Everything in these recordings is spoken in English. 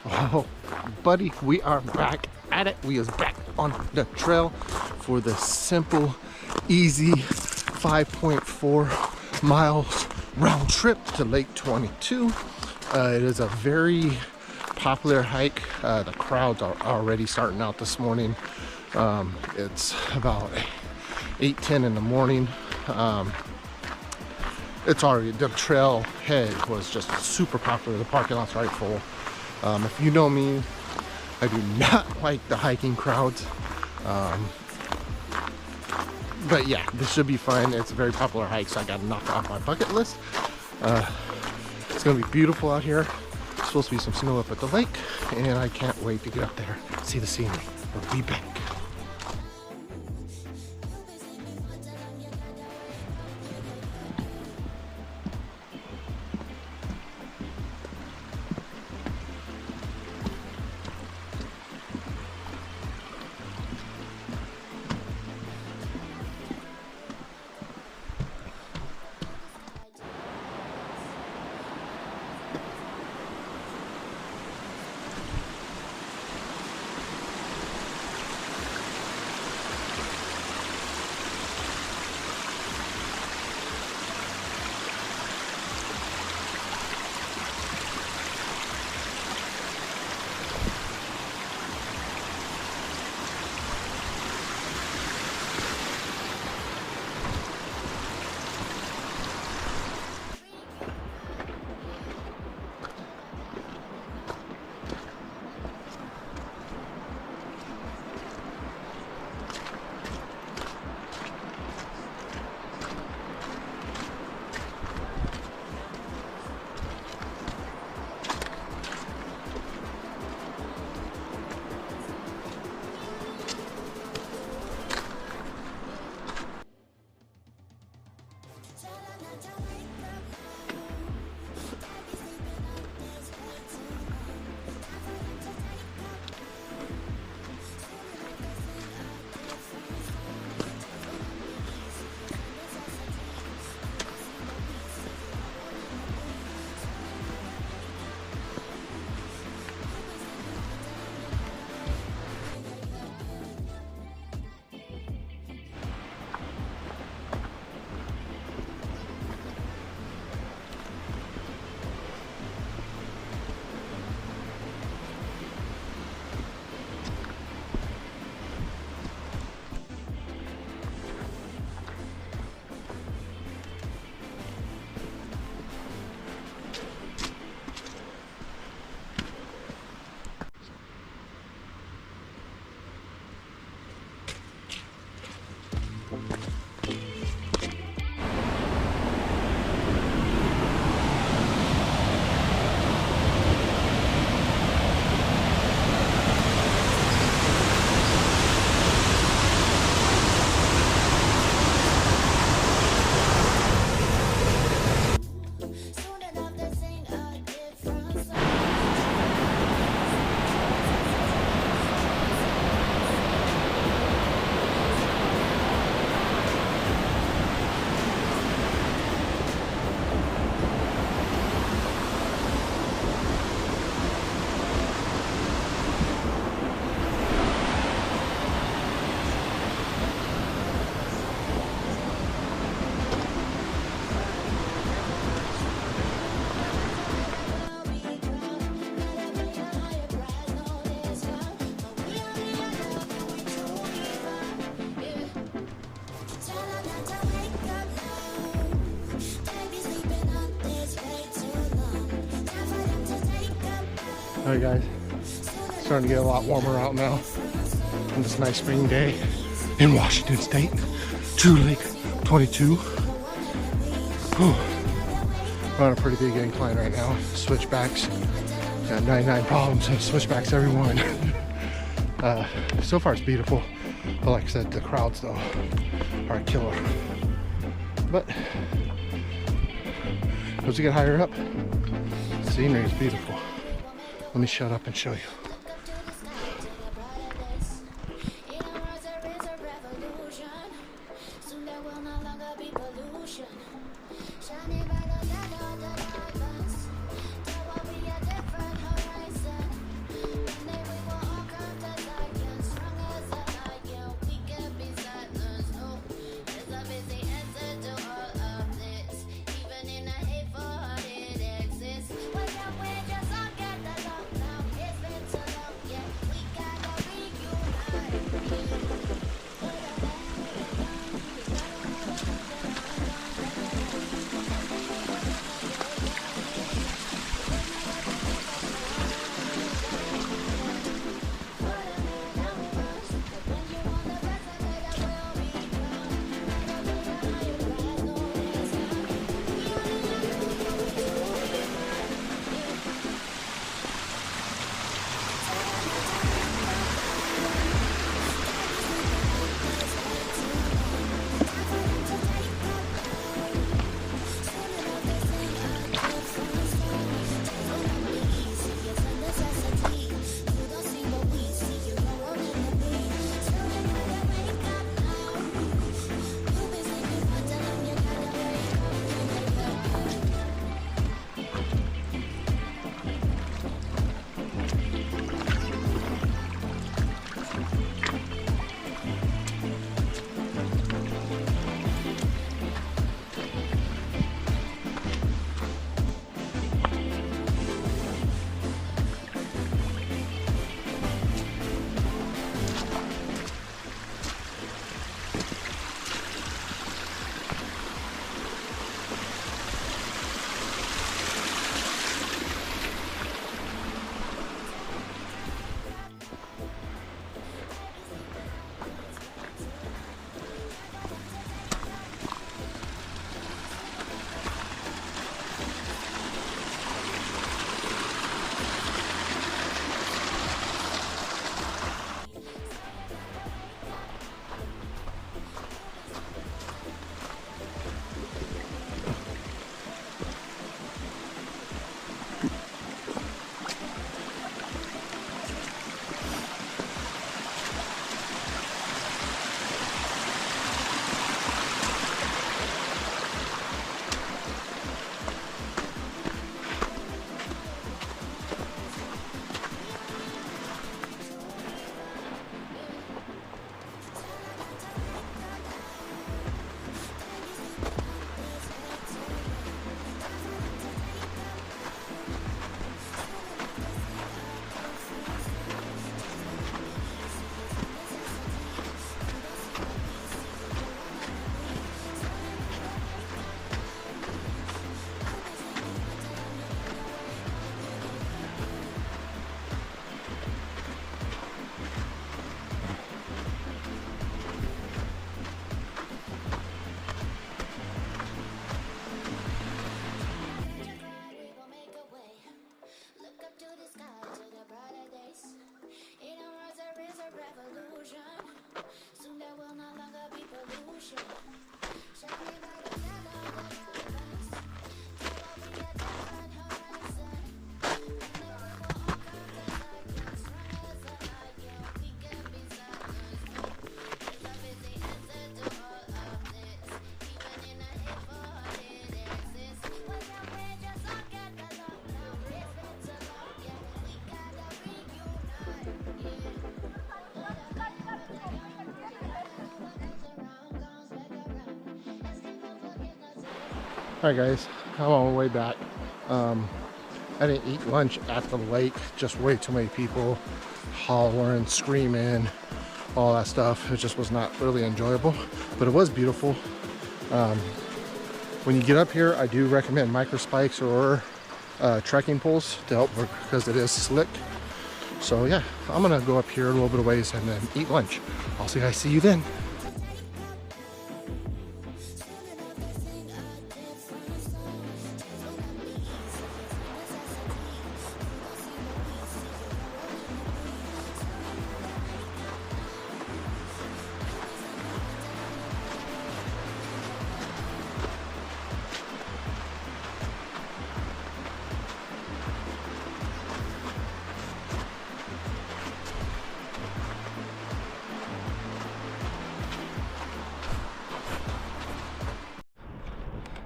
Oh, buddy, we are back at it. We is back on the trail for the simple, easy 5.4 miles round trip to Lake 22. It is a very popular hike. The crowds are already starting out this morning. It's about 8:10 in the morning. It's already, the trail head was just super popular. The parking lot's right full. If you know me, I do not like the hiking crowds. But yeah, this should be fun. It's a very popular hike, so I got to knock it off my bucket list. It's going to be beautiful out here. There's supposed to be some snow up at the lake, and I can't wait to get up there, see the scenery. We'll be back. Alright guys, it's starting to get a lot warmer out now on this nice spring day in Washington State to Lake 22. Whew. We're on a pretty big incline right now. Switchbacks, got 99 problems and switchbacks every one. So far it's beautiful, but like I said, the crowds though are a killer. But as we get higher up, the scenery is beautiful. Let me shut up and show you. Alright guys, I'm on my way back. I didn't eat lunch at the lake, just way too many people hollering, screaming, all that stuff. It just was not really enjoyable, but it was beautiful. When you get up here, I do recommend micro spikes or trekking poles to help because it is slick. So yeah, I'm gonna go up here a little bit of ways and then eat lunch. I'll see you then.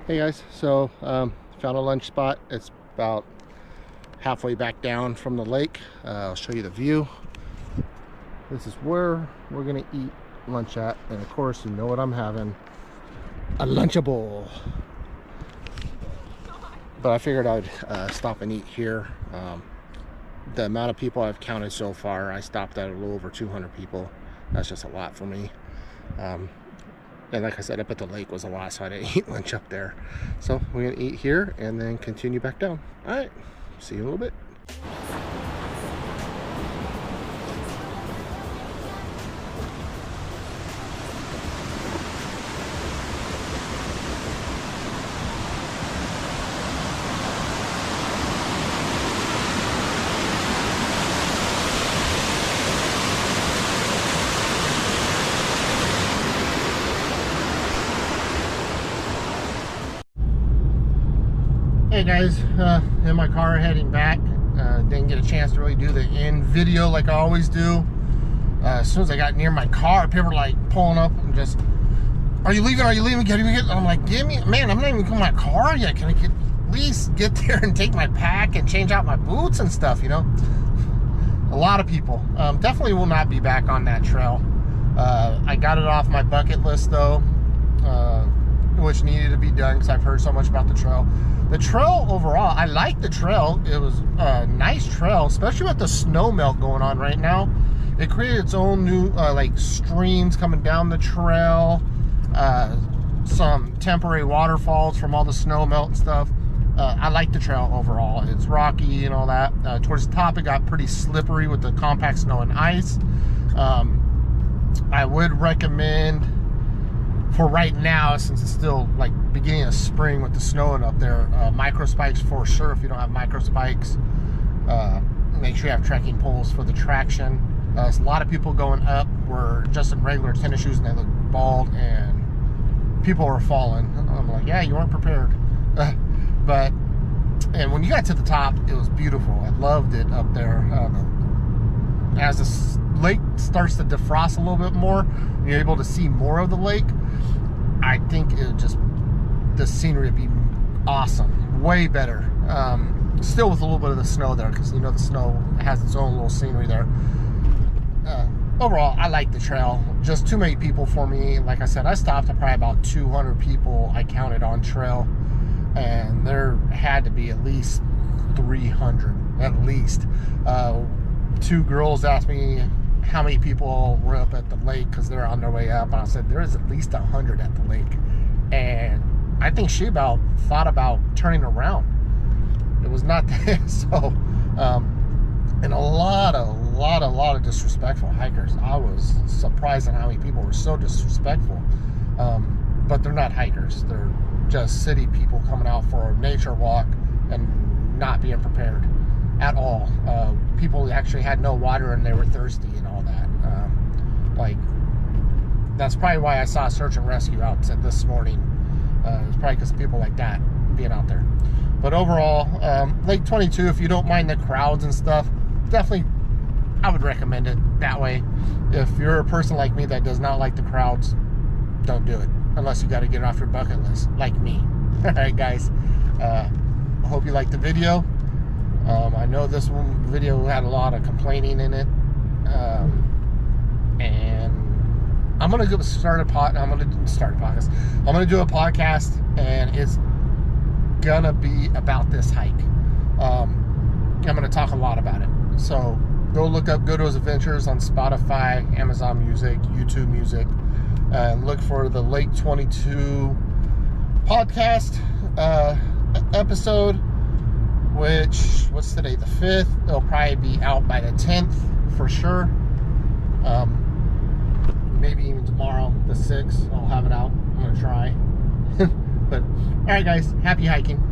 Hey guys, so found a lunch spot. It's about halfway back down from the lake. I'll show you the view. This is where we're gonna eat lunch at, and of course you know what I'm having, a Lunchable. But I figured I'd stop and eat here. The amount of people I've counted so far, I stopped at a little over 200 people. That's just a lot for me. And like I said, up at the lake was a lot, so I didn't eat lunch up there. So we're gonna eat here and then continue back down. All right, see you in a little bit. Hey guys, in my car heading back. Didn't get a chance to really do the end video like I always do. As soon as I got near my car, people were like pulling up and just, are you leaving? Are you leaving? Can you get? I'm like, give me, man, I'm not even in my car yet. Can I at least get there and take my pack and change out my boots and stuff, you know? A lot of people. Definitely will not be back on that trail. I got it off my bucket list though, which needed to be done because I've heard so much about the trail. The trail overall, I like the trail. It was a nice trail, especially with the snow melt going on right now. It created its own new like streams coming down the trail, some temporary waterfalls from all the snow melt and stuff. I like the trail overall. It's rocky and all that. Towards the top, it got pretty slippery with the compact snow and ice. I would recommend, for right now, since it's still like beginning of spring with the snowing up there, micro spikes for sure. If you don't have micro spikes, make sure you have trekking poles for the traction. There's a lot of people going up were just in regular tennis shoes and they look bald and people were falling. I'm like, yeah, you weren't prepared. But and when you got to the top, it was beautiful. I loved it up there. As the lake starts to defrost a little bit more, you're able to see more of the lake. I think it just, the scenery would be awesome, way better. Still with a little bit of the snow there, because you know the snow has its own little scenery there. Overall, I like the trail. Just too many people for me. Like I said, I stopped at probably about 200 people I counted on trail, and there had to be at least 300 at least. Two girls asked me how many people were up at the lake because they're on their way up, and I said there is at least 100 at the lake, and I think she thought about turning around. It was not that. So and a lot of disrespectful hikers. I was surprised at how many people were so disrespectful, but they're not hikers. They're just city people coming out for a nature walk and not being prepared at all. People actually had no water and they were thirsty and all that. Like, that's probably why I saw search and rescue out this morning. It's probably because of people like that being out there. But overall, Lake 22, if you don't mind the crowds and stuff, definitely I would recommend it that way. If you're a person like me that does not like the crowds, don't do it unless you got to get it off your bucket list, like me. All right, guys. I hope you liked the video. I know this one video had a lot of complaining in it, and I'm gonna start a podcast. I'm gonna do a podcast, and it's gonna be about this hike. I'm gonna talk a lot about it. So go look up Godo's Adventures on Spotify, Amazon Music, YouTube Music, and look for the Lake 22 podcast episode, which, what's today, the 5th? It'll probably be out by the 10th for sure. Maybe even tomorrow, the 6th, I'll have it out. I'm gonna try. But all right, guys, happy hiking.